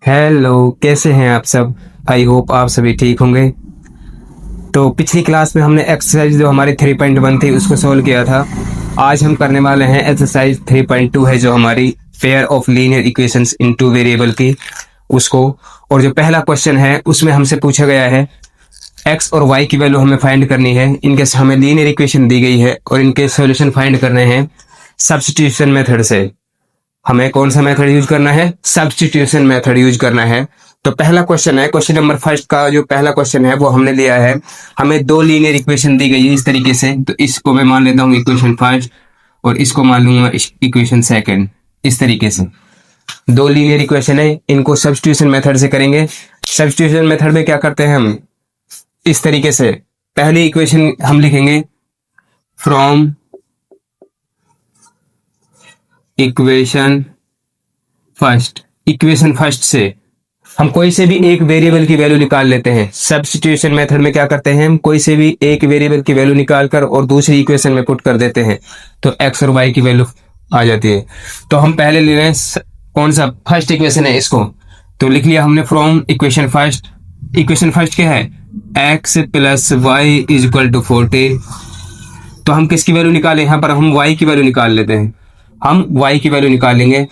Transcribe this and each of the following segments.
Hello, कैसे हैं आप सब। आई होप आप सभी ठीक होंगे। तो पिछली क्लास में हमने एक्सरसाइज जो हमारी 3.1 थी उसको सोल्व किया था। आज हम करने वाले हैं एक्सरसाइज 3.2 है जो हमारी pair of linear equations in two variable की उसको। और जो पहला क्वेश्चन है उसमें हमसे पूछा गया है एक्स और वाई की वैल्यू हमें फाइंड करनी है। इनके हमें लीनियर इक्वेशन दी गई है और इनके सॉल्यूशन फाइंड करने हैं सब्स्टिट्यूशन मेथड से। हमें कौन सा मेथड यूज करना है? सब्स्टिट्यूशन मेथड यूज करना है। तो पहला क्वेश्चन है, क्वेश्चन नंबर फर्स्ट का जो पहला क्वेश्चन है वो हमने लिया है। हमें दो लीनियर इक्वेशन दी गई है इस तरीके से, तो इसको मैं मान लेता हूँ इक्वेशन फर्स्ट और इसको मान लूंगा इक्वेशन सेकंड। इस तरीके से दो लीनियर इक्वेशन है, इनको सब्स्टिट्यूशन मेथड से करेंगे। सब्स्टिट्यूशन मेथड में क्या करते हैं हम? इस तरीके से पहली इक्वेशन हम लिखेंगे फ्रॉम इक्वेशन फर्स्ट से हम कोई से भी एक वेरिएबल की वैल्यू निकाल लेते हैं। सब्स्टिट्यूशन मेथड में क्या करते हैं हम? कोई से भी एक वेरिएबल की वैल्यू निकाल कर और दूसरी इक्वेशन में पुट कर देते हैं, तो एक्स और वाई की वैल्यू आ जाती है। तो हम पहले ले रहे हैं कौन सा? फर्स्ट इक्वेशन है इसको, तो लिख लिया हमने from equation first. Equation first क्या है? X plus Y is equal to 14। तो हम किसकी वैल्यू निकालें? यहाँ पर हम वाई की वैल्यू निकाल लेते हैं। हम y की वैल्यू निकालेंगे,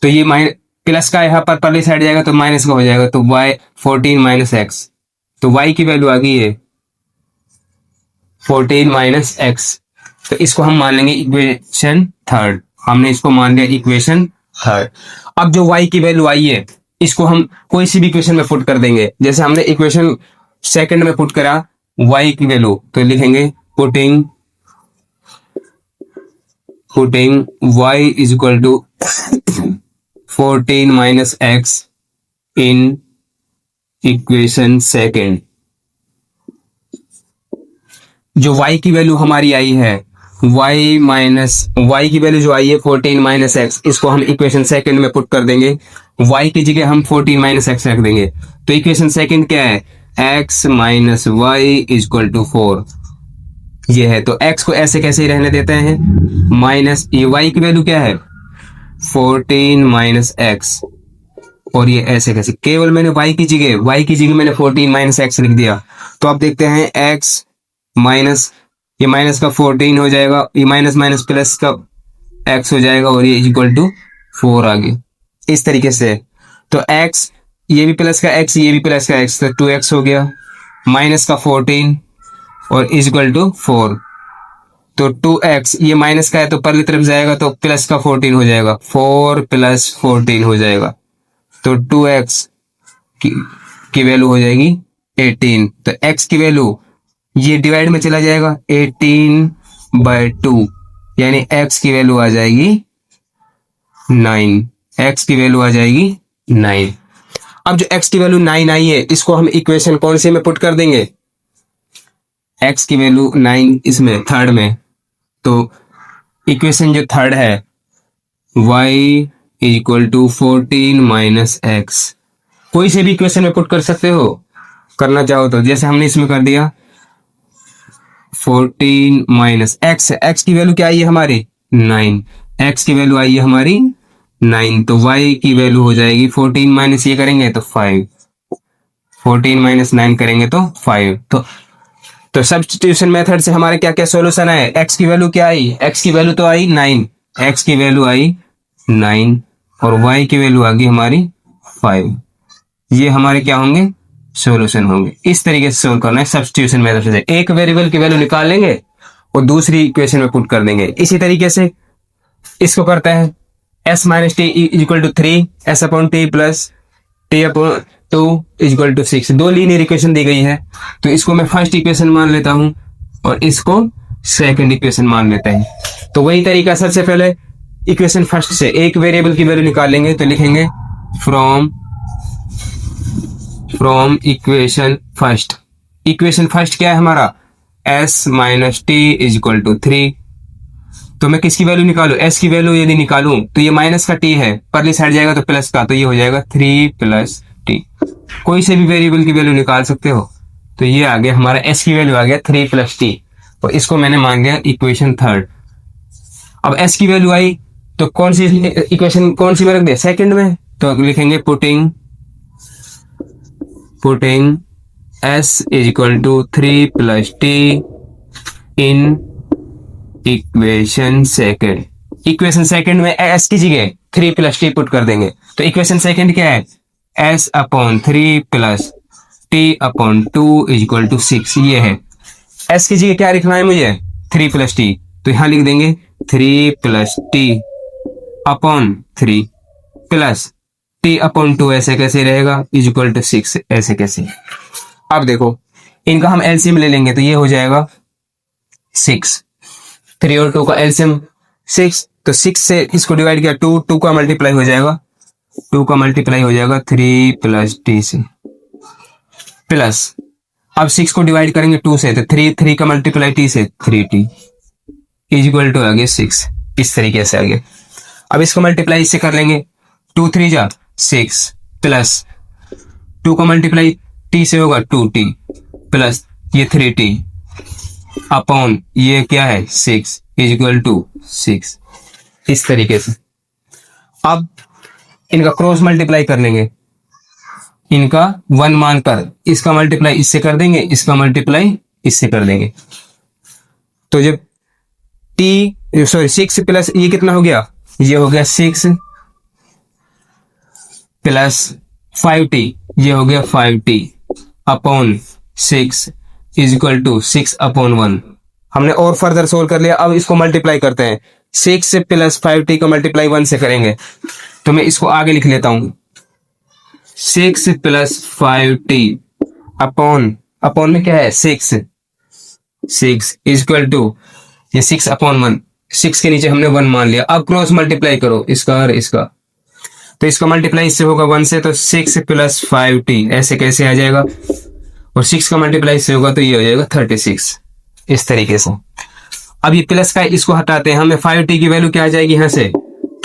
तो ये प्लस का यहाँ पर पहले साइड जाएगा तो माइनस का हो जाएगा, तो y 14 माइनस एक्स। तो y की वैल्यू आ गई है 14 माइनस एक्स। तो इसको हम मान लेंगे इक्वेशन थर्ड। हमने इसको मान लिया इक्वेशन थर्ड। अब जो y की वैल्यू आई है इसको हम कोई सी भी इक्वेशन में पुट कर देंगे। जैसे हमने इक्वेशन सेकंड में पुट करा y की वैल्यू, तो लिखेंगे putting y is equal to 14 minus x in equation second। जो y की वैल्यू हमारी आई है y की वैल्यू जो आई है 14 माइनस एक्स, इसको हम इक्वेशन सेकंड में पुट कर देंगे। y की जगह हम 14 माइनस एक्स रख देंगे। तो इक्वेशन सेकंड क्या है? x minus Y is equal to 4। ये है, तो x को ऐसे कैसे ही रहने देते हैं माइनस, ये y की वैल्यू क्या है 14 माइनस एक्स, और ये ऐसे कैसे? केवल मैंने y की जगह मैंने 14 माइनस एक्स लिख दिया। तो आप देखते हैं x माइनस, ये माइनस का 14 हो जाएगा, ये माइनस माइनस प्लस का x हो जाएगा और ये इक्वल टू 4 आ गया इस तरीके से। तो x, ये भी प्लस का x, ये भी प्लस का x, तो 2x हो गया, माइनस का 14 और इज इक्वल टू 4। तो 2x, ये माइनस का है तो पहली तरफ जाएगा तो प्लस का 14 हो जाएगा, 4 प्लस 14 हो जाएगा, तो 2x की वैल्यू हो जाएगी 18। तो x की वैल्यू ये डिवाइड में चला जाएगा 18/2, यानी x की वैल्यू आ जाएगी 9। x की वैल्यू आ जाएगी 9। अब जो x की वैल्यू 9 आई है इसको हम इक्वेशन कौन से में पुट कर देंगे? x की वैल्यू 9 इसमें थर्ड में, तो इक्वेशन जो थर्ड है y is equal to 14 minus X, कोई से भी इक्वेशन में पुट कर सकते हो करना चाहो तो। जैसे हमने इसमें कर दिया 14 माइनस एक्स, एक्स की वैल्यू क्या आई है हमारी 9, एक्स की वैल्यू आई है हमारी 9, तो y की वैल्यू हो जाएगी 14 माइनस ये करेंगे तो 5, 14 माइनस 9 करेंगे तो 5। तो सब्स्टिट्यूशन मेथड से हमारे क्या क्या सॉल्यूशन है? x की वैल्यू क्या आई? x की वैल्यू तो आई 9, x की वैल्यू आई 9 और y की वैल्यू आ गई हमारी 5। ये हमारे क्या होंगे? सॉल्यूशन होंगे। इस तरीके से सोल्व करना है सब्स्टिट्यूशन मेथड से। एक वेरिएबल की वैल्यू निकाल लेंगे और दूसरी इक्वेशन में पुट कर देंगे। इसी तरीके से इसको करते हैं s minus T is equal to 3, s upon T plus T upon 2 is equal to 6। दो लीनियर इक्वेशन दी गई है, तो इसको मैं फर्स्ट इक्वेशन मान लेता हूं और इसको सेकंड इक्वेशन मान लेते हैं। तो वही तरीका, सबसे पहले इक्वेशन फर्स्ट से एक वेरिएबल की वैल्यू निकालेंगे, तो लिखेंगे from equation first. Equation first क्या है हमारा? s minus T is equal to 3। तो मैं किसकी वैल्यू निकालू? s की वैल्यू यदि निकालूं तो ये माइनस का t है, परली साइड जाएगा तो प्लस का, तो ये हो जाएगा 3 प्लस t। कोई से भी वेरिएबल की वैल्यू निकाल सकते हो। तो ये आ गया हमारा s की वैल्यू आ गया 3 प्लस t, और इसको मैंने मान लिया इक्वेशन थर्ड। अब s की वैल्यू आई तो कौन सी इक्वेशन कौन सी में रख दिया? सेकंड में। तो लिखेंगे putting putting s is equal to 3 plus t in equation second. Equation second में s की जगह 3 प्लस t पुट कर देंगे। तो इक्वेशन सेकेंड क्या है, s upon 3 plus t upon 2 is equal to 6। ये है s की जगह क्या लिखना है मुझे, 3 प्लस t, तो यहां लिख देंगे 3 plus t upon 3 plus t upon 2, ऐसे कैसे रहेगा, इज इक्वल टू 6, ऐसे कैसे। अब देखो इनका हम एलसीएम ले लेंगे तो ये हो जाएगा 6, 3 और 2 का एलसीएम 6, तो 6 से इसको डिवाइड किया 2 का मल्टीप्लाई हो जाएगा, 2 का मल्टीप्लाई हो जाएगा 3 प्लस टी से, प्लस अब 6 को डिवाइड करेंगे 2 से तो 3 का मल्टीप्लाई टी से 3t इज इक्वल टू आगे 6। इस तरीके से आगे अब इसको मल्टीप्लाई इससे कर लेंगे, 2 3 जा 6 प्लस 2 का मल्टीप्लाई t से होगा 2t प्लस ये 3t अपॉन ये क्या है 6 इज इक्वल टू 6। इस तरीके से अब इनका क्रॉस मल्टीप्लाई कर लेंगे, इनका 1 मानकर इसका मल्टीप्लाई इससे कर देंगे, इसका मल्टीप्लाई इससे कर देंगे। तो जब t 6 प्लस ये कितना हो गया, ये हो गया 6 प्लस 5t, ये हो गया 5t upon 6 is equal to 6 upon 1। हमने और फर्दर सोल्व कर लिया। अब इसको मल्टीप्लाई करते हैं, 6 प्लस 5t का मल्टीप्लाई 1 से करेंगे, तो मैं इसको आगे लिख लेता हूं, 6 प्लस 5t अपॉन में क्या है 6 इज इक्वल टू ये 6 अपॉन 1, 6 के नीचे हमने 1 मान लिया। अब क्रॉस मल्टीप्लाई करो इसका और इसका, तो इसका मल्टीप्लाई इससे होगा 1 से, तो 6 प्लस 5t ऐसे कैसे आ जाएगा, और 6 का मल्टीप्लाई इससे होगा तो ये हो जाएगा 36। इस तरीके से अब ये प्लस का इसको हटाते हैं, हमें 5t की वैल्यू क्या आ जाएगी यहाँ से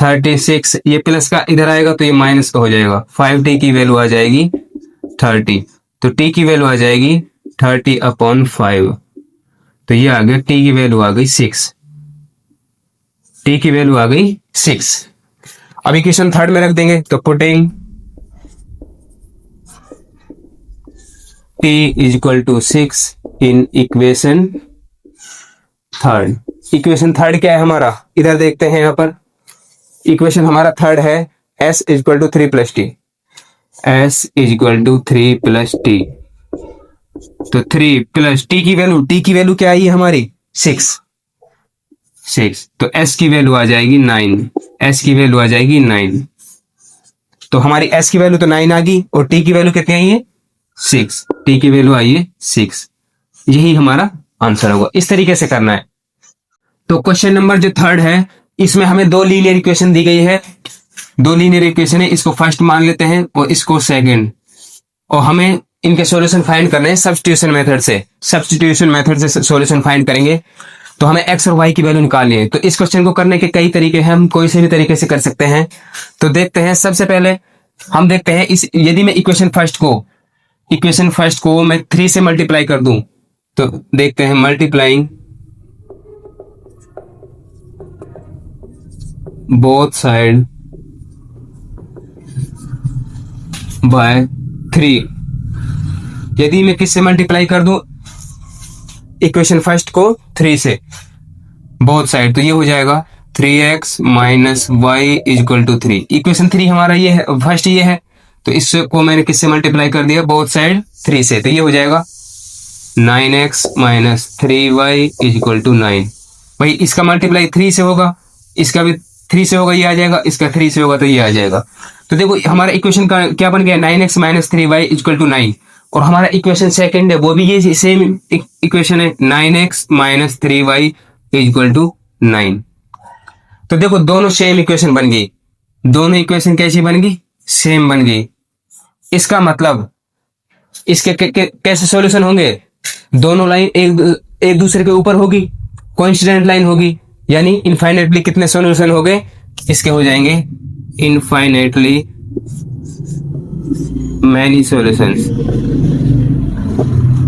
36, ये प्लस का इधर आएगा तो ये माइनस का हो जाएगा, 5t की वैल्यू आ जाएगी 30, तो t की वैल्यू आ जाएगी 30 अपॉन 5, तो ये आ गया t की वैल्यू आ गई 6, t की वैल्यू आ गई 6। अब इक्वेशन थर्ड में रख देंगे, तो putting t is equal to 6 in equation third. Equation third क्या है हमारा, इधर देखते हैं, यहाँ पर इक्वेशन हमारा थर्ड है s is equal to 3 plus T, s is equal to 3 plus T, तो 3 प्लस t की वैल्यू क्या आई हमारी 6, तो s की वैल्यू आ जाएगी 9, s की वैल्यू आ जाएगी 9, तो हमारी s की वैल्यू तो 9 आ गई, और t की वैल्यू कितनी आई है 6, t की वैल्यू आई है 6। यही हमारा आंसर होगा। इस तरीके से करना है। तो क्वेश्चन नंबर जो थर्ड है, इसमें हमें 2 लीनियर इक्वेशन दी गई है, 2 लीनियर इक्वेशन है, इसको फर्स्ट मान लेते हैं और इसको सेकंड, और हमें इनके सॉल्यूशन फाइंड करने हैं सब्स्टिट्यूशन मेथड से सॉल्यूशन फाइंड करेंगे। तो हमें x और y की वैल्यू निकालनी है। तो इस क्वेश्चन को करने के कई तरीके हैं, हम कोई से भी तरीके से कर सकते हैं। तो देखते हैं, सबसे पहले हम देखते हैं इस, यदि मैं इक्वेशन फर्स्ट को मैं 3 से मल्टीप्लाई कर दूं, तो देखते हैं मल्टीप्लाइंग बोथ साइड बाय 3, यदि मैं किससे मल्टीप्लाई कर दूं इक्वेशन फर्स्ट को 3 से बोथ साइड, तो ये हो जाएगा 3x minus Y is equal to 3। Equation 3 हमारा ये है, फर्स्ट ये है, तो इसको मैंने किससे मल्टीप्लाई कर दिया बोथ साइड 3 से, तो ये हो जाएगा 9x minus 3y is equal to 9। भाई इसका मल्टीप्लाई 3 से होगा, इसका भी 3 से होगा, ये आ जाएगा, इसका 3 से होगा तो ये आ जाएगा। तो देखो हमारा इक्वेशन का क्या बन गया 9x minus 3y is equal to 9, और हमारा इक्वेशन सेकंड है वो भी ये सेम इक्वेशन है 9x minus 3y is equal to 9। तो देखो दोनों सेम इक्वेशन बन गई, दोनों इक्वेशन कैसी बन गई, सेम बन गई। इसका मतलब इसके कैसे सॉल्यूशन होंगे, दोनों लाइन एक दूसरे के ऊपर होगी, कोइंसिडेंट लाइन होगी, यानी इनफाइनेटली कितने सॉल्यूशन हो गए, इसके हो जाएंगे infinitely many solutions,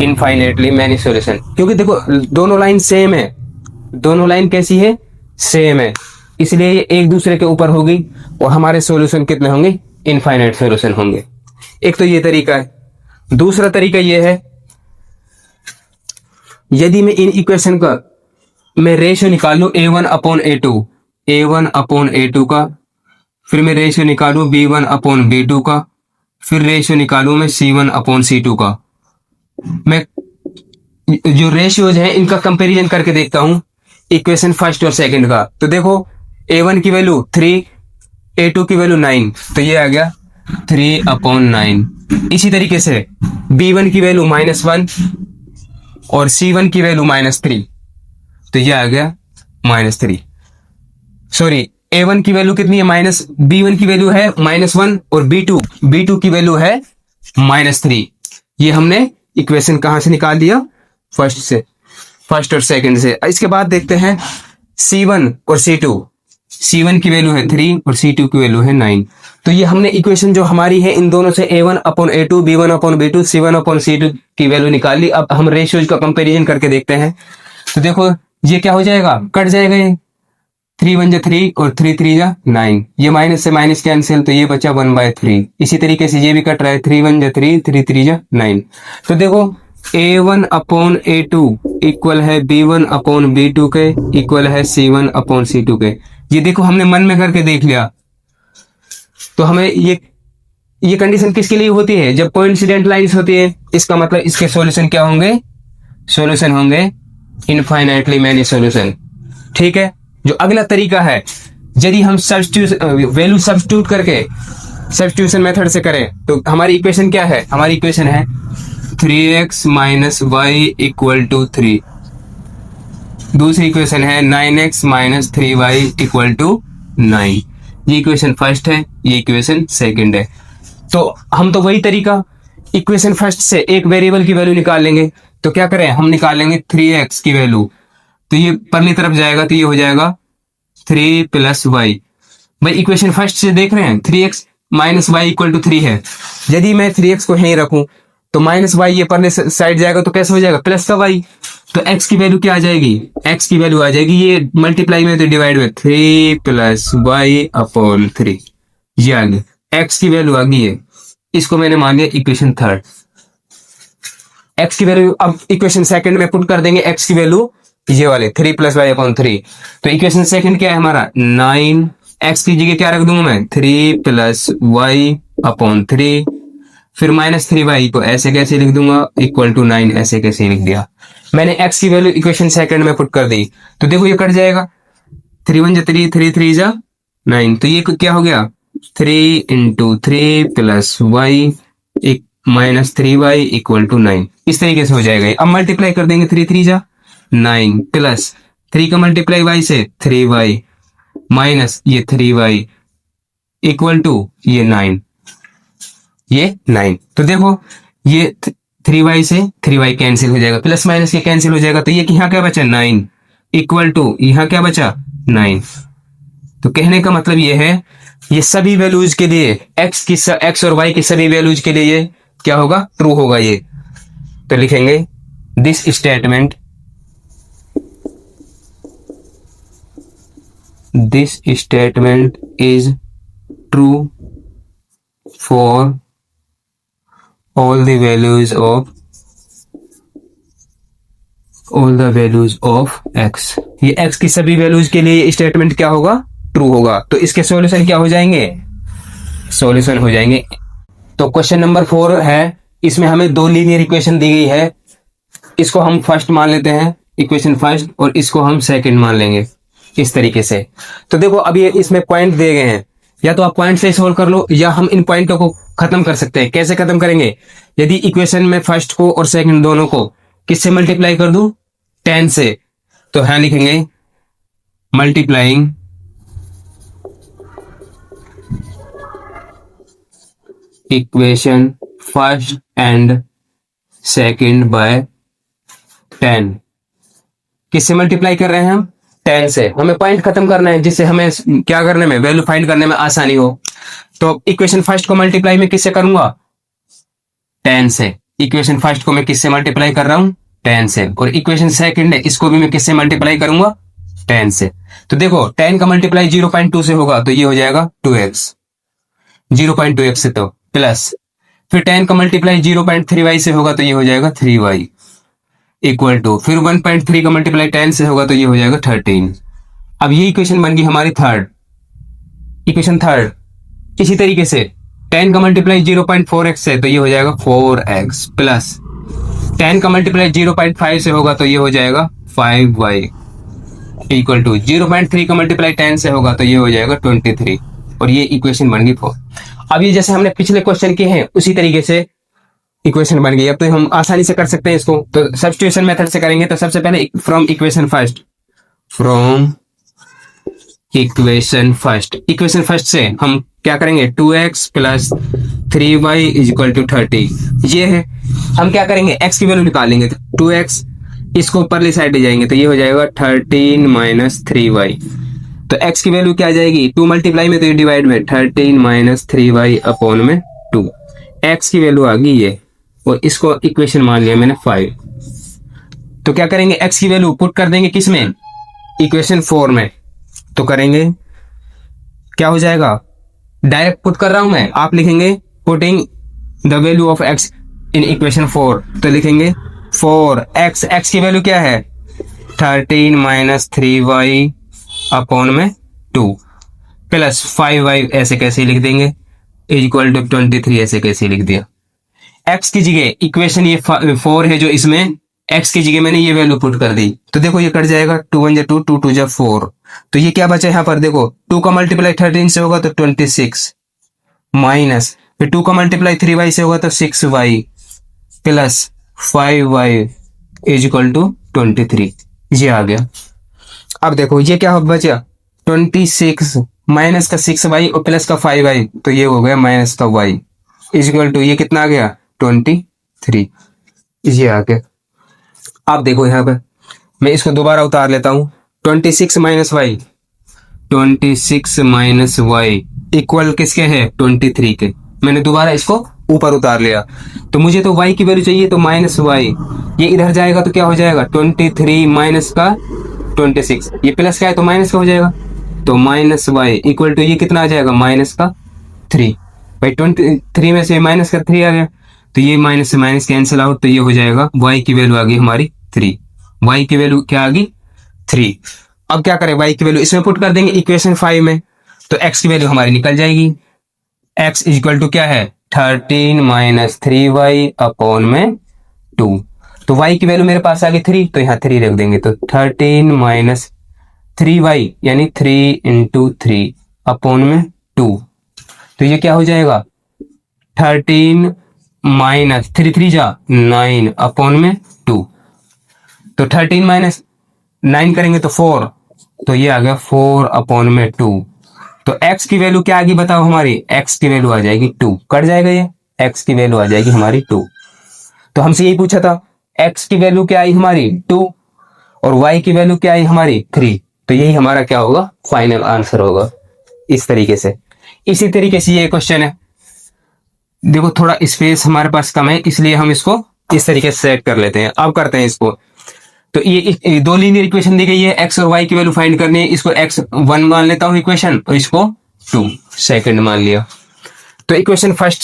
infinitely many solution. क्योंकि देखो दोनों लाइन सेम है, दोनों लाइन कैसी है, सेम है, इसलिए ये एक दूसरे के ऊपर होगी और हमारे सॉल्यूशन कितने होंगे, इनफाइनाइट सॉल्यूशन होंगे। एक तो ये तरीका है। दूसरा तरीका ये है, यदि मैं इन इक्वेशन का मैं रेशियो निकाल लूं A1/A2 का, फिर मैं रेशियो निकालूं B1/B2 का, फिर रेशियो निकालूं मैं C1/C2 का। मैं जो रेशियोज हैं इनका कंपैरिजन करके देखता हूं इक्वेशन फर्स्ट और सेकंड का। तो देखो A1 की वैल्यू 3, A2 की वैल्यू 9, तो ये आ गया 3/9। इसी तरीके से B1 की वैल्यू -1 और C1 की वैल्यू -3, तो ये आ गया -3। सॉरी, A1 की वैल्यू कितनी है B1 की वैल्यू है -1 और B2 की वैल्यू है -3। ये हमने इक्वेशन कहां से निकाल दिया? फर्स्ट और सेकंड से। इसके बाद देखते हैं C1 और C2। C1 की वैल्यू है 3 और C2 की वैल्यू है 9। तो ये हमने इक्वेशन जो हमारी है इन दोनों से A1/A2, B1/B2, C1/C2 की वैल्यू निकाल ली। अब हम रेशियोज का कंपैरिजन करके देखते हैं। तो देखो ये क्या हो जाएगा, कट जाएगा ये, 3 1 जा 3 और 3 3 जा 9, ये माइनस से माइनस कैंसिल, तो ये बचा 1/3। इसी तरीके से ये भी कट रहा है, 3 1 जा 3, 3 3 जा 9। तो देखो A1/A2 इक्वल है B1/B2 के, इक्वल है C1/C2 के। ये देखो हमने मन में करके देख लिया। तो हमें ये कंडीशन किसके लिए होती है? जब कोइंसिडेंट लाइंस होती है। इसका मतलब इसके सॉल्यूशन क्या होंगे? सॉल्यूशन होंगे इनफाइनाइटली मैनी सॉल्यूशन। ठीक है। जो अगला तरीका है, यदि हम वैल्यू सब्स्टिट्यूट करके सब्स्टिट्यूशन मेथड से करें तो हमारी इक्वेशन क्या है? हमारी इक्वेशन है 3x - y = 3। दूसरी इक्वेशन है 9x - 3y = 9। ये इक्वेशन फर्स्ट है, ये इक्वेशन सेकंड है। तो हम तो वही तरीका, इक्वेशन फर्स्ट से एक वेरिएबल की वैल्यू निकाल लेंगे। तो क्या करें, हम निकाल लेंगे 3x की वैल्यू, तो ये परली तरफ जाएगा, तो ये हो जाएगा 3 + y। भाई इक्वेशन फर्स्ट से देख रहे हैं 3x - y = 3 है। यदि मैं 3x को यहीं रखूं तो -y ये परले साइड जाएगा, तो कैसे हो जाएगा? प्लस का y। तो x की वैल्यू क्या आ जाएगी? x की वैल्यू आ जाएगी, ये मल्टीप्लाई में तो डिवाइड में 3 + y/3। ये आ गया, x की वैल्यू आ गई है। इसको मैंने मान लिया इक्वेशन थर्ड। x की वैल्यू अब इक्वेशन सेकंड में पुट कर देंगे, x की वैल्यू ये वाले 3 + y/3। तो इक्वेशन सेकंड क्या है हमारा? 9। x की जगह क्या रख दूंगा मैं? 3 + y/3, फिर -3y को ऐसे कैसे लिख दूंगा, = 9 ऐसे कैसे लिख दिया। मैंने x की वैल्यू इक्वेशन सेकंड में पुट कर दी। तो देखो ये कट जाएगा, 3 1 जा 3, 3 3 जा 9, तो ये क्या हो गया? 3 × 3 + y -3y = 9। इस तरीके से हो जाएगा। अब मल्टीप्लाई कर देंगे, 3 3 जा 9 प्लस 3 का मल्टीप्लाई y से 3y माइनस ये 3y = ये 9, ये 9। तो देखो ये 3y से 3y कैंसिल हो जाएगा, प्लस माइनस ये कैंसिल हो जाएगा, तो ये यहाँ क्या बचा? 9 = यहाँ क्या बचा? 9। तो कहने का मतलब ये है, ये सभी वैल्यूज के लिए x और y की सभी वैल्यूज के लिए ये क्या होगा? ट्रू होगा ये। तो लिखेंगे this statement is true for all the values of x। ये x की सभी वैल्यूज के लिए स्टेटमेंट क्या होगा? ट्रू होगा। तो इसके सॉल्यूशन क्या हो जाएंगे? सॉल्यूशन हो जाएंगे। तो क्वेश्चन नंबर 4 है, इसमें हमें 2 लीनियर इक्वेशन दी गई है। इसको हम फर्स्ट मान लेते हैं, इक्वेशन फर्स्ट, और इसको हम सेकंड मान लेंगे इस तरीके से। तो देखो अब ये इसमें पॉइंट दिए गए हैं, या तो आप पॉइंट से सोल्व कर लो या हम इन पॉइंटों को खत्म कर सकते हैं। कैसे खत्म करेंगे? यदि इक्वेशन में फर्स्ट को और सेकंड दोनों को किससे मल्टीप्लाई कर दूं? 10 से। तो यहां लिखेंगे multiplying equation first and second by 10। किससे मल्टीप्लाई कर रहे हैं हम? 10 से। हमें पॉइंट खत्म करना है, जिससे हमें क्या करने में, वैल्यू फाइंड करने में आसानी हो। तो इक्वेशन फर्स्ट को मल्टीप्लाई में किससे करूंगा? 10 से। इक्वेशन फर्स्ट को मैं किससे मल्टीप्लाई कर रहा हूं? 10 से। और इक्वेशन सेकंड है, इसको भी मैं किससे मल्टीप्लाई करूंगा? 10 से। तो देखो 10 का मल्टीप्लाई 0.2 से होगा, तो ये हो जाएगा 2x। 0.2x से तो प्लस फिर 10 का मल्टीप्लाई 0.3y से होगा तो ये हो जाएगा 3y इक्वल टू, फिर 1.3 का मल्टीप्लाई 10 से होगा तो ये हो जाएगा 13। अब ये इक्वेशन बन गई हमारी इक्वेशन थर्ड। इसी तरीके से 10 का मल्टीप्लाई 0.4x से तो ये हो जाएगा 4x प्लस 10 का मल्टीप्लाई 0.5 से होगा तो ये हो जाएगा 5y इक्वल टू 0.3 का मल्टीप्लाई 10 से होगा तो ये हो जाएगा 23, और ये इक्वेशन बन गई 4। अब ये जैसे हमने पिछले क्वेश्चन किए हैं उसी तरीके से इक्वेशन बन गई। अब तो हम आसानी से कर सकते हैं इसको, तो सब्स्टिट्यूशन मेथड से करेंगे। तो सबसे पहले फ्रॉम इक्वेशन फर्स्ट से हम क्या करेंगे, 2x plus 3y is equal to 30। ये है, हम क्या करेंगे, x की वैल्यू निकालेंगे। तो 2x इसको ऊपरली साइड ले जाएंगे तो ये हो जाएगा 13 माइनस 3y। तो x की वैल्यू क्या आ जाएगी, 2 मल्टीप्लाई में तो ये डिवाइड में 13 माइनस 3y अपॉन में 2। x की वैल्यू आ गई ये, और इसको इक्वेशन मान लिया मैंने 5। तो क्या करेंगे, x की वैल्यू पुट कर देंगे किस में, इक्वेशन 4 में। तो करेंगे क्या हो जाएगा, डायरेक्ट पुट कर रहा हूं मैं, आप लिखेंगे putting the value of x in equation 4। तो लिखेंगे 4x, x की वैल्यू क्या है 13 माइनस 3y अपॉन में 2 प्लस 5y, ऐसे कैसे लिख देंगे, इज इक्वल टू 23, ऐसे कैसे लिख दिया। x की जगह इक्वेशन ये 4 है जो इसमें, x की जगह मैंने ये वैल्यू पुट कर दी। तो देखो ये कट जाएगा, 2 1 2 2 2 4। तो ये क्या बचा यहाँ पर, देखो 2 का मल्टीप्लाई 13 से होगा तो 26 माइनस, फिर 2 का मल्टीप्लाई 3y से होगा तो 6y plus 5y is equal to 23। ये आ गया। अब देखो ये क्या बचा, 26 माइनस का 6y और प्लस का 5y, तो ये हो गया माइनस का y इज इक्वल टू, ये कितना आ गया 23। ये आ गया। अब देखो यहाँ पे मैं इसको दोबारा उतार लेता हूं, 26 माइनस y इक्वल किसके है 23 के। मैंने दोबारा इसको ऊपर उतार लिया, तो मुझे तो y की वैल्यू चाहिए, तो माइनस y, ये इधर जाएगा तो क्या हो जाएगा 23 माइनस का 26, ये प्लस का है तो माइनस का हो जाएगा, तो माइनस y इक्वल टू ये कितना आ जाएगा माइनस का 3। भाई 23 में से माइनस का 3 आ गया, तो ये माइनस से माइनस कैंसिल आउट, तो ये हो जाएगा y की वैल्यू आ गई हमारी 3। y की वैल्यू क्या आ गई 3। अब क्या करें, y की वैल्यू इसमें पुट कर देंगे इक्वेशन 5 में, तो x की वैल्यू हमारी निकल जाएगी। x इज इक्वल टू क्या है 13 माइनस 3y अपॉन में 2। तो y की वैल्यू मेरे पास आ गई 3, तो यहाँ 3 रख देंगे, तो 13 माइनस 3y यानी 3 इंटू 3 अपॉन में 2। तो ये क्या हो जाएगा 13 माइनस 3 3 जा 9 अपॉन में 2। तो 13 माइनस 9 करेंगे तो 4, तो ये आ गया 4 अपॉन में 2। तो x की वैल्यू क्या आ गई बताओ हमारी, x की वैल्यू आ जाएगी 2, कट जाएगा ये, x की वैल्यू आ जाएगी हमारी 2। तो हमसे यही पूछा था, x की वैल्यू क्या आई हमारी 2 और y की वैल्यू क्या आई हमारी 3। तो यही हमारा क्या होगा फाइनल आंसर होगा, इस तरीके से। इसी तरीके से ये क्वेश्चन है, देखो थोड़ा स्पेस हमारे पास कम है इसलिए हम इसको इस तरीके से सेट कर लेते हैं। अब करते हैं इसको, तो ये दो लीनियर इक्वेशन दी गई है, x और y की वैल्यू फाइंड करनी है। इसको x1 मान लेता हूं इक्वेशन, और इसको 2 सेकंड मान लिया। तो इक्वेशन फर्स्ट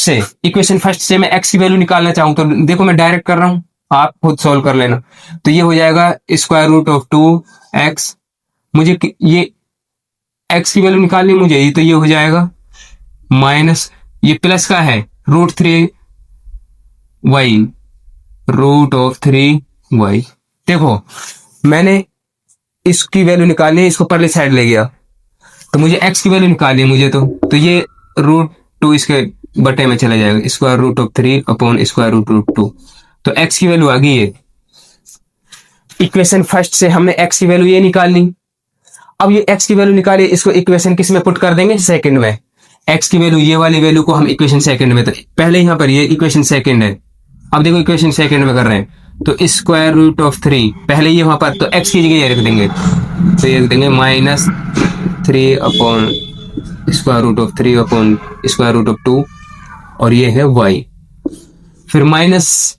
से मैं x की वैल्यू निकालना चाहूं तो देखो मैं डायरेक्ट कर रहा हूं, आप खुद सॉल्व कर लेना। तो ये हो जाएगा स्क्वायर रूट ऑफ 2x, मुझे ये x की वैल्यू निकालनी मुझे, तो ये हो जाएगा माइनस, ये प्लस का है √3y रूट ऑफ 3y। देखो मैंने इसकी वैल्यू निकालनी है, इसको परली साइड ले गया, तो मुझे x की वैल्यू निकालनी है मुझे, तो ये √2 इसके बटे में चला जाएगा, square root of 3 upon square root 2। तो x की वैल्यू आ गई है। इक्वेशन फर्स्ट से हमने x की वैल्यू ये निकालनी। अब ये x की वैल्यू निकाली, इसको इक्वेशन किस में पुट कर देंगे सेकंड में। x की वैल्यू, ये वाली वैल्यू को हम इक्वेशन सेकंड में, तो पहले यहाँ पर ये इक्वेशन सेकंड है, अब देखो इक्वेशन सेकंड में कर रहे हैं, तो स्क्वायर रूट ऑफ 3 पहले ये वहां पर, तो x की जगह ये रख देंगे, तो ये रख देंगे minus 3 upon square root of 3 upon square root of 2, और ये है y, फिर minus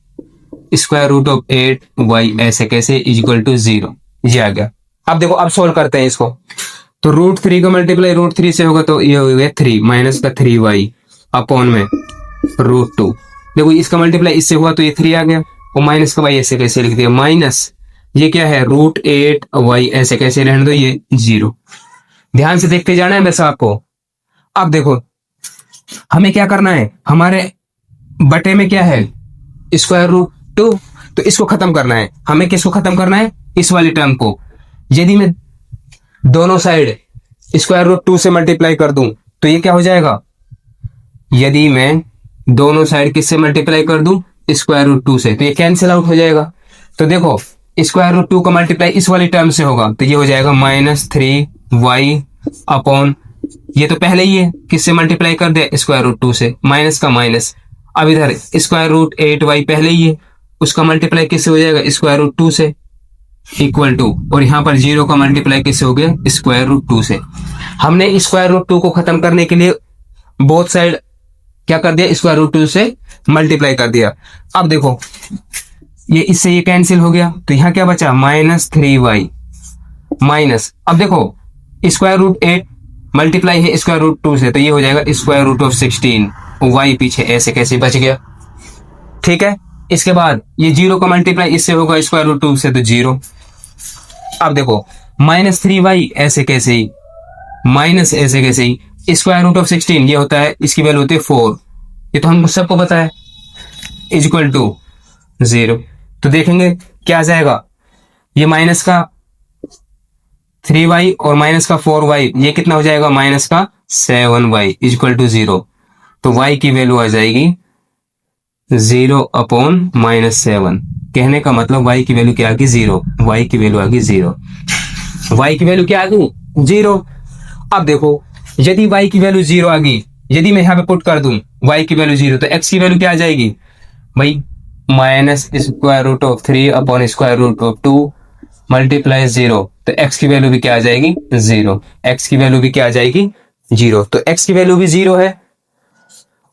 square root of 8y, ऐसे कैसे इज इक्वल टू 0। ये आ गया। अब देखो अब सोल्व करते हैं इसको, तो √3 का मल्टीप्लाई √3 से होगा तो ये हो गया 3 माइनस का 3y अपॉन में √2, देखो इसका मल्टीप्लाई इससे हुआ तो ये 3 आ गया, और माइनस का वाई ऐसे कैसे लिख दिया, माइनस ये क्या है √8y, ऐसे कैसे रहने दो, ये 0। ध्यान से देखते जाना है वैसा आपको। अब देखो हमें क्या करना है, हमारे बटे में क्या है √2, तो इसको खत्म करना है। हमें किसको खत्म करना है, इस वाली टर्म को। यदि मैं दोनों साइड √2 से मल्टीप्लाई कर दूं तो ये क्या हो जाएगा, यदि मैं दोनों साइड किससे मल्टीप्लाई कर दूं, √2 से, तो ये कैंसिल आउट हो जाएगा। तो देखो √2 का मल्टीप्लाई इस वाली टर्म से होगा, तो ये हो जाएगा -3y अपॉन, ये तो पहले ही है, किससे मल्टीप्लाई कर दिया √2 से, माइनस का माइनस। अब इधर √8y पहले ही है, उसका मल्टीप्लाई किससे हो जाएगा √2 से, इक्वल टू, और यहां पर 0 का मल्टीप्लाई किससे हो गया √2 से। हमने √2 को खत्म करने के लिए बोथ साइड क्या कर दिया, √2 से मल्टीप्लाई कर दिया। अब देखो ये इससे ये कैंसिल हो गया, तो यहां क्या बचा -3y माइनस, अब देखो √8 मल्टीप्लाई है √2 से, तो ये हो जाएगा √16, y पीछे ऐसे कैसे बच गया, ठीक है। इसके बाद ये 0 का मल्टीप्लाई इससे होगा √2 से, तो 0। अब देखो -3y ऐसे कैसे ही, माइनस ऐसे कैसे ही, √16 ये होता है, इसकी वैल्यू होती है 4, ये तो हम सबको पता है, इक्वल टू 0। तो देखेंगे क्या आ जाएगा, ये माइनस का 3y और माइनस का 4y, ये कितना हो जाएगा, माइनस का 7y इक्वल टू 0। तो y की वैल्यू आ जाएगी 0 अपॉन -7। कहने का मतलब y की वैल्यू क्या आ गई 0, y की वैल्यू आ गई 0, y की वैल्यू क्या आ गई 0। अब देखो यदि y की वैल्यू 0 आ गई, यदि मैं यहाँ पे पुट कर दूं y की वैल्यू 0, तो x की वैल्यू क्या आ जाएगी भाई, -√3 अपॉन √2 मल्टीप्लाई 0, तो x की वैल्यू भी क्या आ जाएगी 0, x की वैल्यू भी क्या आ जाएगी 0। तो x की वैल्यू भी 0 है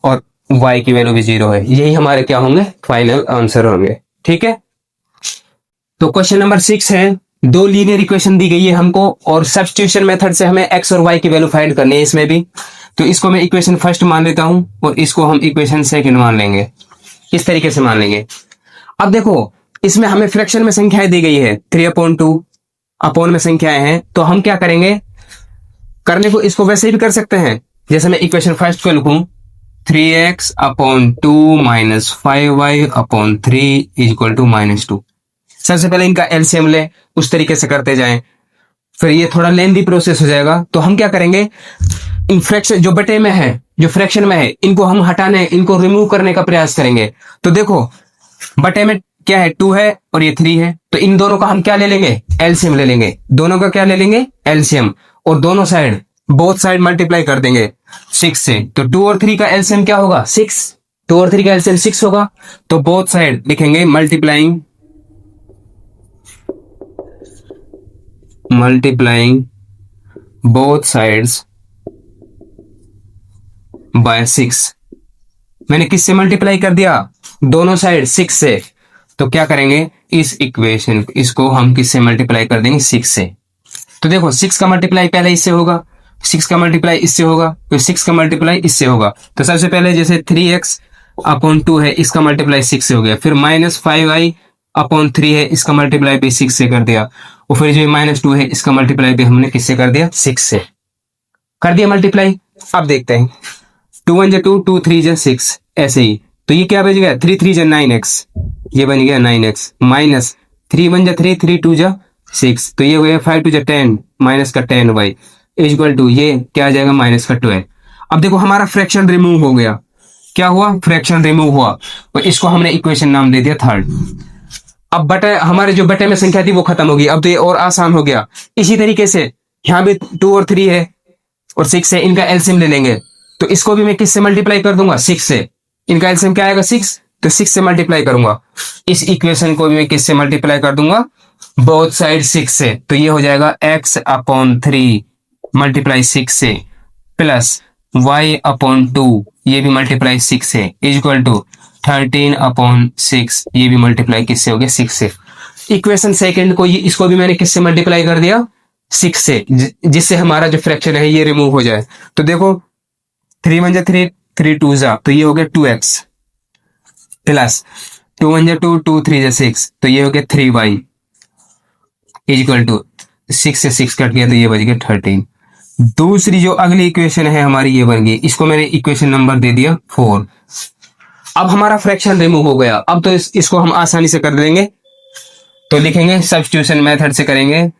और y की वैल्यू भी 0 है, यही हमारे क्या होंगे फाइनल आंसर होंगे, ठीक है। तो क्वेश्चन नंबर 6 है, दो लीनियर इक्वेशन दी गई है हमको, और सब्स्टिट्यूशन मेथड से हमें x और y की वैल्यू फाइंड करनी है इसमें भी। तो इसको मैं इक्वेशन फर्स्ट मान लेता हूं और इसको हम इक्वेशन सेकंड मान लेंगे, इस तरीके से मान लेंगे। अब देखो इसमें हमें फ्रैक्शन में संख्याएं दी गई है 3/2, अपॉन में संख्याएं हैं, तो हम क्या करेंगे, करने को इसको वैसे भी कर सकते हैं, जैसे मैं इक्वेशन फर्स्ट को लिखूं 3x/2 - 5y/3 इक्वल टू -2। सबसे पहले इनका एलसीएम ले, उस तरीके से करते जाएं, फिर ये थोड़ा लेंदी प्रोसेस हो जाएगा। तो हम क्या करेंगे, इन फ्रैक्शन जो बटे में है, जो फ्रैक्शन में है, इनको हम हटाने, इनको रिमूव करने का प्रयास करेंगे। तो देखो बटे में क्या है 2 है और ये 3 है, तो इन दोनों का हम क्या ले लेंगे एलसीएम ले लेंगे, दोनों का क्या ले लेंगे एलसीएम, और दोनों साइड बोथ साइड मल्टीप्लाई कर देंगे 6 से। तो 2 और 3 का एलसीएम क्या होगा 6, 2 और 3 का एलसीएम 6 होगा। तो बोथ साइड लिखेंगे मल्टीप्लाइंग बोथ साइड्स बाय 6। मैंने किससे मल्टीप्लाई कर दिया, दोनों साइड 6 से। तो क्या करेंगे, इस इक्वेशन इसको हम किससे मल्टीप्लाई कर देंगे 6 से। तो देखो 6 का मल्टीप्लाई पहले इससे होगा, 6 का मल्टीप्लाई इससे होगा, तो 6 का मल्टीप्लाई इससे होगा। तो सबसे पहले जैसे 3x/2 है, इसका मल्टीप्लाई 6 से हो गया, फिर -5y/3 है, इसका मल्टीप्लाई भी 6 से कर दिया, और फिर जो -2 है, इसका मल्टीप्लाई भी हमने किससे कर दिया 6 से कर दिया मल्टीप्लाई। अब देखते हैं 2 1 2 2 3 6, ऐसे ही। तो ये क्या बच गया 3 3 9x, ये बन गया 9x, माइनस 3 1 3 3 2 6, तो ये हो गया 5 2 10 माइनस का 10y इक्वल टू, ये क्या आ जाएगा -12। अब देखो हमारा फ्रैक्शन रिमूव हो गया, क्या हुआ फ्रैक्शन रिमूव हुआ, और इसको हमने इक्वेशन नाम दे दिया थर्ड। अब बटे, हमारे जो बटे में संख्या थी वो खत्म होगी, अब तो ये और आसान हो गया। इसी तरीके से यहाँ भी 2 और 3 है और 6 है, इनका एलसीएम ले लेंगे। तो इसको भी मैं किससे मल्टीप्लाई कर दूंगा 6 से, इनका एलसीएम क्या आएगा 6, तो 6 से मल्टीप्लाई करूंगा। इस इक्वेशन को भी मैं किससे मल्टीप्लाई कर दूंगा, बोथ साइड 6 से। तो ये हो जाएगा x/3 मल्टीप्लाई 6 से, प्लस y/2 ये भी मल्टीप्लाई 6 से, इक्वल टू 13/6 ये भी मल्टीप्लाई किससे हो गया 6 से। इक्वेशन सेकंड को इसको भी मैंने किससे मल्टीप्लाई कर दिया 6 से, जिससे हमारा जो फ्रैक्शन है ये रिमूव हो जाए। तो देखो 3 1 3 3 2 तो ये हो गया 2x, प्लस 2 1 जा 2, 2 3 जा 6, तो ये हो गया 3y इज इक्वल टू 6 से 6 कट गया तो ये बच गया 13। दूसरी जो अगली इक्वेशन है हमारी ये बन गई, इसको मैंने इक्वेशन नंबर दे दिया 4। अब हमारा फ्रैक्शन रिमूव हो गया। अब तो इसको हम आसानी से कर देंगे, तो लिखेंगे सब्स्टिट्यूशन मेथड से करेंगे।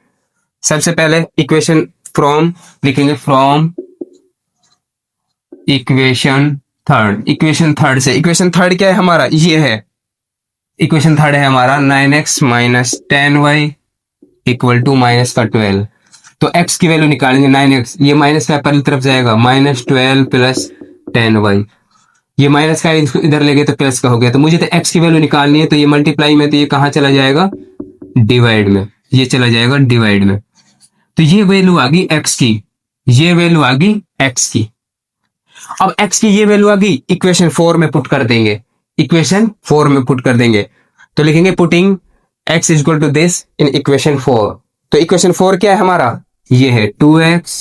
सबसे पहले इक्वेशन फ्रॉम लिखेंगे, from equation third. Equation third से, इक्वेशन थर्ड क्या है हमारा, ये है इक्वेशन थर्ड है हमारा 9x minus 10y equal to minus का 12। तो x की वैल्यू निकालेंगे 9x, ये माइनस का पहली तरफ जाएगा, माइनस 12 प्लस 10y, ये माइनस का इधर ले गए तो प्लस का हो गया। तो मुझे तो x की वैल्यू निकालनी है, तो ये मल्टीप्लाई में, तो ये कहाँ चला जाएगा, डिवाइड में, ये चला जाएगा डिवाइड में। तो ये वैल्यू आ गई x की, ये वैल्यू आ गई x की। अब x की ये वैल्यू आ गई, इक्वेशन 4 में पुट कर देंगे, इक्वेशन 4 में पुट कर देंगे। तो लिखेंगे putting x is equal to this in equation 4। तो इक्वेशन 4 क्या है हमारा, ये है 2x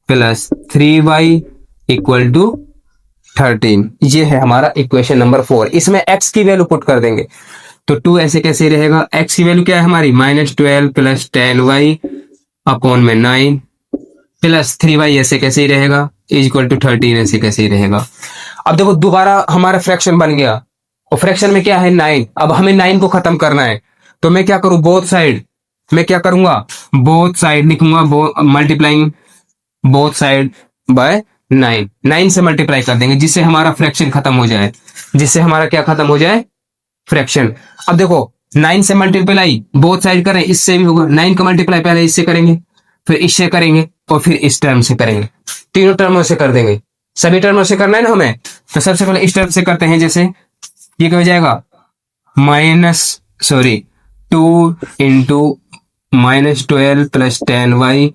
plus 3y equal to 13, ये है हमारा इक्वेशन नंबर 4। इसमें x की वैल्यू पुट कर देंगे, तो 2 ऐसे कैसे रहेगा, x की वैल्यू क्या है हमारी, माइनस 12 प्लस 10y अपॉन में 9 प्लस 3y ऐसे कैसे ही रहेगा, इज इक्वल टू 13 ऐसे कैसे ही रहेगा। अब देखो दोबारा हमारा फ्रैक्शन बन गया, और फ्रैक्शन में क्या है 9। अब हमें 9 को खत्म करना है, तो मैं क्या करूं, बोथ साइड, मैं क्या करूंगा, बोथ साइड लिखूंगा, मल्टीप्लाइंग बोथ साइड बाय 9, 9 से मल्टीप्लाई कर देंगे, जिससे हमारा फ्रैक्शन खत्म हो जाए, जिससे हमारा क्या खत्म हो जाए, फ्रैक्शन। अब देखो 9 से मल्टीप्लाई बोथ साइड करें, इससे भी होगा, 9 का मल्टीप्लाई पहले इससे करेंगे, फिर इससे करेंगे, और फिर इस टर्म से करेंगे, तीनों टर्मों से कर देंगे। सभी टर्मों से करना है ना हमें, तो सबसे पहले इस टर्म से करते हैं। जैसे ये क्या हो जाएगा, two into minus 12 plus 10y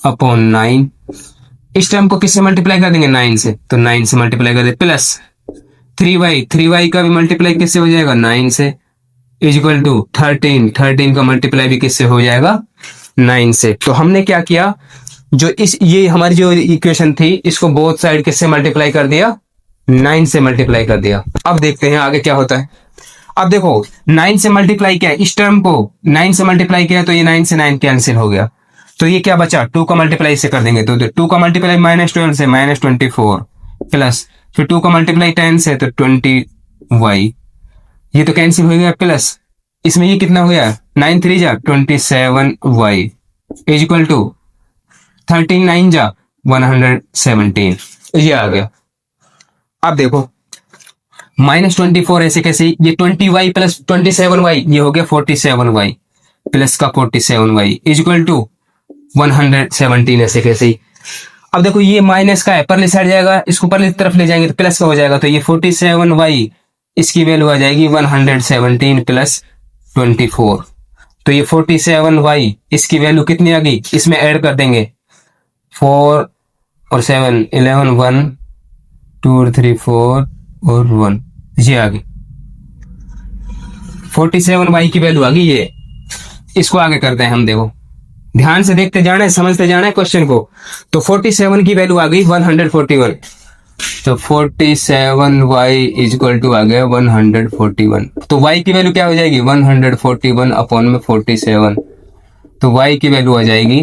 upon 9, इस टर्म को किससे मल्टीप्लाई कर देंगे, 9 से, तो 9 से मल्टीप्लाई कर दे, प्लस 3y का भी मल्टीप्लाई किससे हो जाएगा, 9 से, इज इक्वल टू 13 का मल्टीप्लाई भी किससे हो जाएगा, 9 से। तो हमने क्या किया, जो ये हमारी जो इक्वेशन थी, इसको बोथ साइड किससे मल्टीप्लाई कर दिया, 9 से मल्टीप्लाई कर दिया। अब देखते हैं आगे क्या होता है। अब देखो 9 से मल्टीप्लाई किया, इस टर्म को 9 से मल्टीप्लाई किया, तो ये 9 से 9 कैंसिल हो गया, तो ये क्या बचा, 2 का मल्टीप्लाई से कर देंगे, तो 2 का मल्टीप्लाई माइनस 12 से माइनस 24 प्लस, फिर 2 का मल्टीप्लाई 10 से तो 20y, ये तो कैंसिल हो गया, प्लस इसमें ये कितना हो गया, 9 3 जा 27y इज इक्वल टू 13 9 जा 117, ये आ गया। अब देखो माइनस 24 ऐसे कैसे, ये 20y प्लस 27y, ये हो गया 47y प्लस का 47y इज इक्वल टू 117 ऐसे कैसे ही। अब देखो ये माइनस का है, परली साइड जाएगा, इसको परली तरफ ले जाएंगे तो प्लस का हो जाएगा, तो ये 47y, इसकी वैल्यू आ जाएगी 117 प्लस 24, तो ये 47y, इसकी वैल्यू कितनी आ गई, इसमें ऐड कर देंगे 4 और 7 11 1 2 और 3 4 और 1, ये आ गई 47y की वैल्यू आ गई। ये इसको आगे करते हैं हम, देखो ध्यान से देखते जाना है, समझते जाना है क्वेश्चन को। तो 47 की वैल्यू आ गई 141, तो 47y इज इक्वल टू आ गया 141, तो y की वैल्यू क्या हो जाएगी 141 अपॉन में 47, तो y की वैल्यू आ जाएगी,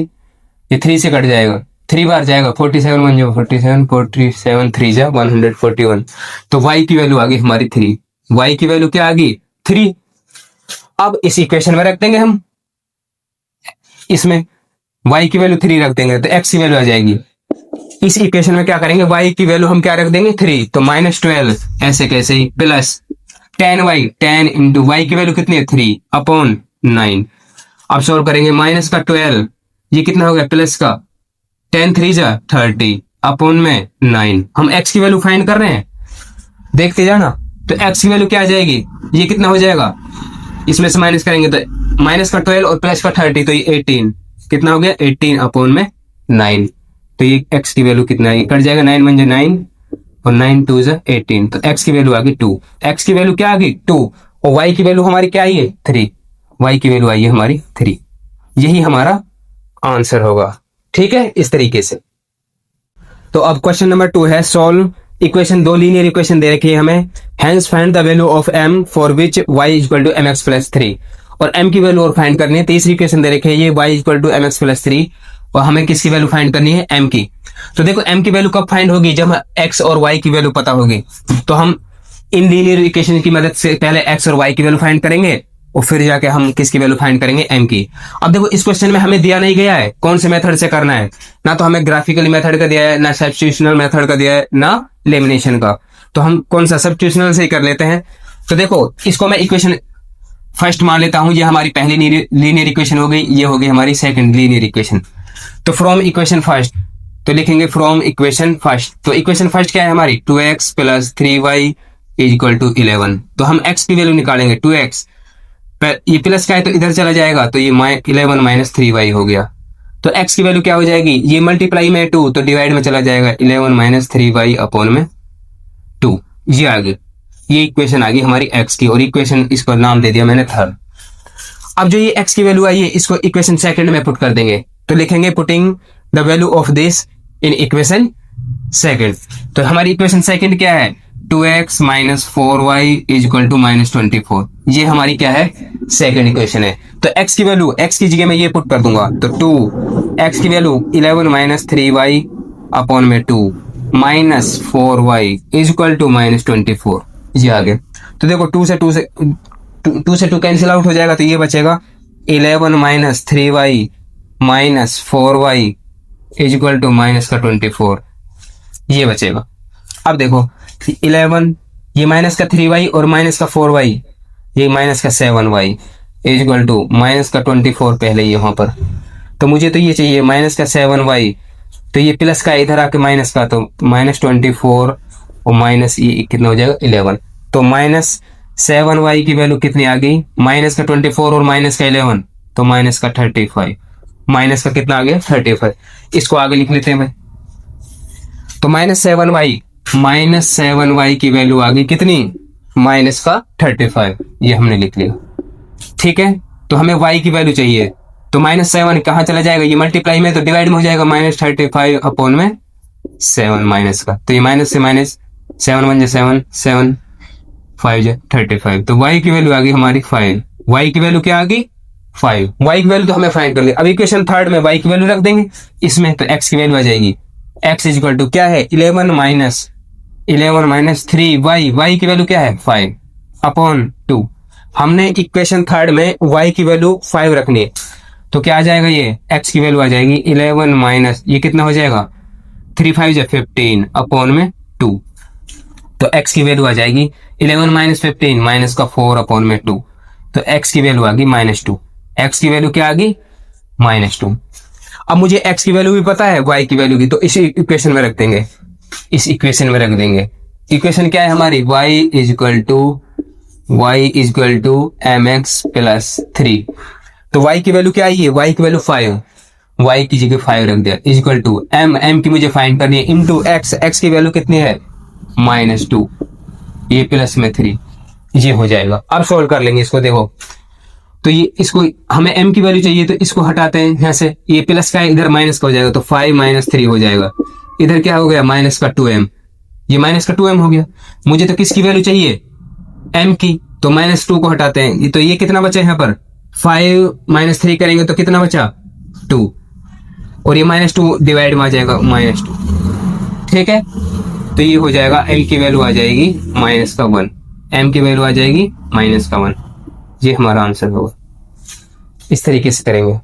ये 3 से कट जाएगा, 3 बार जाएगा, 47 1 जो 47 47 3 जा 141, तो y की वैल्यू आ गई हमारी 3, y की वैल्यू क्या आ गई 3। अब इस इक्वेशन में रख देंगे हम, इसमें y की वैल्यू 3 रख देंगे, तो x की वैल्यू आ जाएगी। इस इक्वेशन में क्या करेंगे, y की वैल्यू हम क्या रख देंगे 3, तो माइनस 12 ऐसे कैसे ही, प्लस 10y 10 इंटू y की वैल्यू कितनी है 3 अपॉन 9। अब सोल्व करेंगे, माइनस का 12, ये कितना हो गया प्लस का 10 3 जा 30 अपॉन में 9। हम x की वैल्यू फाइंड कर रहे हैं, देखते जाना। तो x की वैल्यू क्या आ जाएगी, ये कितना हो जाएगा, इसमें से माइनस करेंगे तो माइनस का 12 और प्लस का 30, तो ये 18 कितना हो गया 18 अपॉन में 9, तो ये x की वैल्यू कितना है, कट जाएगा 9 1 9 और 9 2 जा 18, तो x की वैल्यू आ गई 2, x की वैल्यू क्या आ गई 2, और y की वैल्यू हमारी क्या आई है 3, y की वैल्यू आई है हमारी 3, यही हमारा आंसर होगा। ठीक है, इस तरीके से। तो अब क्वेश्चन नंबर 2 है, सॉल्व इक्वेशन, दो लीनियर इक्वेशन दे रखी है हमें, hence find the value of m for which y equal to mx plus 3, और m की वैल्यू और फाइंड करनी है। तीसरी इक्वेशन दे रखी है ये y equal to mx plus 3, और हमें किसकी वैल्यू फाइंड करनी है, m की। तो देखो m की वैल्यू कब फाइंड होगी, जब x और y की वैल्यू पता होगी। तो हम इन लीनियर इक्वेशन की मदद से पहले x और y की वैल्यू फाइंड करेंगे और फिर जाके हम किसकी वैल्यू फाइंड करेंगे, m की। अब देखो इस क्वेश्चन में हमें दिया नहीं गया है कौन से मेथड से करना है, ना तो हमें ग्राफिकल मेथड का दिया है, ना सब्स्टिट्यूशनल मेथड का दिया है, ना लेमिनेशन का। तो हम कौन सा, सब्स्टिट्यूशनल से ही कर लेते हैं। तो देखो इसको मैं इक्वेशन फर्स्ट मान लेता हूं, ये हमारी पहली लीनियर इक्वेशन हो गई, ये हो गई हमारी सेकंड लीनियर इक्वेशन। तो फ्रॉम इक्वेशन फर्स्ट, तो लिखेंगे फ्रॉम इक्वेशन फर्स्ट। तो इक्वेशन फर्स्ट क्या है हमारी, 2x plus 3y is equal to 11। तो हम x की वैल्यू निकालेंगे, 2x, ये प्लस का है तो इधर चला जाएगा, तो ये 11 माइनस 3y हो गया। तो x की वैल्यू क्या हो जाएगी, ये मल्टीप्लाई में 2 तो डिवाइड में चला जाएगा, 11 माइनस 3y अपॉन में 2, ये आ गई। ये इक्वेशन आ गई हमारी x की, और इक्वेशन इसको नाम दे दिया मैंने थर्ड। अब जो ये x की वैल्यू आई है इसको इक्वेशन सेकंड में पुट कर देंगे। तो लिखेंगे putting the value of this in equation second. तो हमारी इक्वेशन सेकंड क्या है, 2x minus 4y is equal to minus 24। ये हमारी क्या है, सेकंड इक्वेशन है। तो x की वैल्यू, x की जगह मैं ये पुट कर दूंगा, तो 2x की वैल्यू 11 माइनस 3y अपॉन में 2 minus 4y is equal to minus 24, ये आ गया। तो देखो 2 से 2 कैंसिल आउट हो जाएगा, तो ये बचेगा 11 minus 3y minus 4y is equal to minus का 24, ये बचेगा। अब देखो 11, ये माइनस का 3y और माइनस का 4y, ये माइनस का 7y is equal to minus का 24 पहले यहाँ पर। तो मुझे तो ये चाहिए माइनस का 7y, तो ये प्लस का इधर आके माइनस का, तो माइनस 24 और माइनस ये कितना हो जाएगा 11। तो माइनस 7y की वैल्यू कितनी आ गई, माइनस का 24 और माइनस का 11, तो माइनस का 35, माइनस का कितना आ गया 35। इसको आगे लिख लेते हैं भाई। तो माइनस 7y की वैल्यू आ गई कितनी, माइनस का 35, ये हमने लिख लिया। ठीक है, तो हमें y की वैल्यू चाहिए, तो माइनस 7 कहाँ चला जाएगा, ये मल्टीप्लाई में तो डिवाइड में हो जाएगा, माइनस 35 अपॉन में 7 माइनस का, तो ये माइनस से माइनस 7 1 7 7 5 35। तो y की वैल्यू आ गई हमारी 5। y की वैल्यू क्या आ गई 5। y की वैल्यू तो हमें फाइंड कर ली। अब इक्वेशन थर्ड में y की वैल्यू रख देंगे इसमें, तो x की वैल्यू आ जाएगी, x इज इक्वल टू क्या है 11 माइनस 3y, y की वैल्यू क्या है 5 अपॉन 2। हमने इक्वेशन थर्ड में y की वैल्यू 5 रखनी है, तो क्या आ जाएगा, ये x की वैल्यू आ जाएगी 11 माइनस, ये कितना हो जाएगा 3 5 15 अपॉन में 2। तो x की वैल्यू आ जाएगी 11 माइनस 15 माइनस का 4 अपॉन में 2। तो x की वैल्यू आ गई -2। x की वैल्यू क्या आ गई -2। अब मुझे x की वैल्यू भी पता है y की वैल्यू की, तो इस इक्वेशन में रख देंगे, इस इक्वेशन में रख देंगे। इक्वेशन क्या है हमारी, y is equal to mx plus 3। तो y की वैल्यू क्या आई है, y की वैल्यू 5, y की जगह 5 रख दिया, इज इक्वल टू m की मुझे फाइंड करनी है, इनटू x की वैल्यू कितनी है -2, ये प्लस में 3, ये हो जाएगा। अब सोल्व कर लेंगे इसको। देखो तो ये इसको हमें m की वैल्यू चाहिए, तो इसको हटाते हैं यहाँ से, ये प्लस का इधर माइनस का हो जाएगा, तो 5 माइनस 3 हो जाएगा। इधर क्या हो गया माइनस का 2m, ये माइनस का 2m हो गया। मुझे तो किसकी वैल्यू चाहिए m की, तो -2 को हटाते हैं, तो ये कितना बचा यहाँ पर 5 माइनस 3 करेंगे तो कितना बचा 2, और ये -2 डिवाइड में आ जाएगा -2। ठीक है, तो ये हो जाएगा m की वैल्यू आ जाएगी -1, m की वैल्यू आ जाएगी -1। ये हमारा आंसर होगा। इस तरीके से करेंगे।